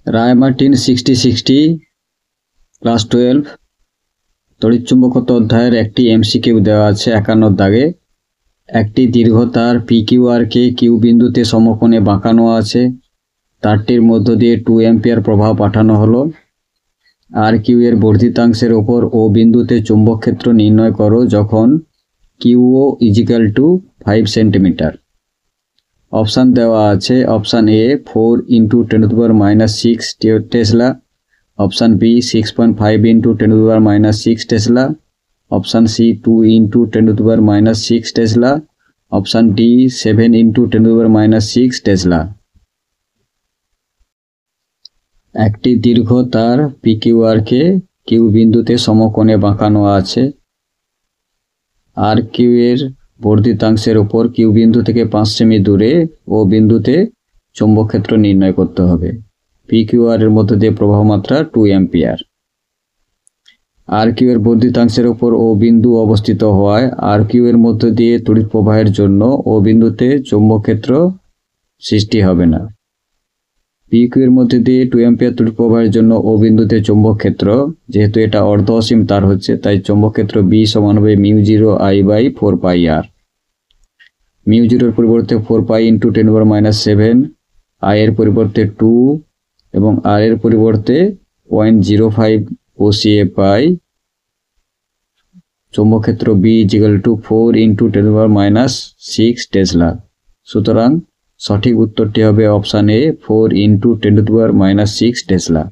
রায়-মার্টিন 6060 class 12 তড়িৎচুম্বকত্ব অধ্যায়ের একটি MCQ দেওয়া আছে 51 দাগে। একটি দীর্ঘ তার PQR কে কিউ বিন্দুতে সমকোণে বাঁকানো আছে। তারটির মধ্য দিয়ে 2 অ্যাম্পিয়ার প্রবাহ পাঠানো হলো। আর কিউ এর বর্ধিতাংশের ওপর ও বিন্দুতে চুম্বক ক্ষেত্র নির্ণয় করো যখন QO = 5 সেন্টিমিটার। অপশান দেওয়া আছে। Option A 4 × 10⁻6 tesla, option B 6.5 × 10⁻6 tesla, option C 2 × 10⁻6 tesla, option D 7 × 10⁻6 tesla. একটি দীর্ঘ তার PQR কে কিউ বিন্দুতে সমকোণে বাঁকানো আছে। আর কিউ এর বর্ধিতাংশের উপর কিউ বিন্দু থেকে 5 সেমি দূরে ও বিন্দুতে চৌম্বক ক্ষেত্র নির্ণয় করতে হবে। PQR এর মধ্যে দিয়ে প্রবাহ মাত্রা 2 অ্যাম্পিয়ার। আর কিউ এর বর্ধিতাংশের উপর ও বিন্দু অবস্থিত হওয়ায় আর কিউ এর মধ্য দিয়ে তড়িৎ প্রবাহের জন্য ও বিন্দুতে চৌম্বক ক্ষেত্র সৃষ্টি হবে না। PQ এর মধ্যে দিয়ে 2 অ্যাম্পিয়ার তড়িৎ প্রবাহের জন্য ও বিন্দুতে চৌম্বক ক্ষেত্র, যেহেতু এটা অর্ধ অসীম তার হচ্ছে, তাই চৌম্বক ক্ষেত্র B সমান হবে μ0I/4πr। μ0 এর পরিবর্তে 4π × 10⁻7, I এর পরিবর্তে 2 এবং R এর পরিবর্তে 0.05 বসিয়ে পাই চৌম্বক ক্ষেত্র B = 4 × 10⁻6 টেসলা। সুতরাং সঠিক উত্তরটি হবে অপশান এ 4 × 10⁻6 টেসলা।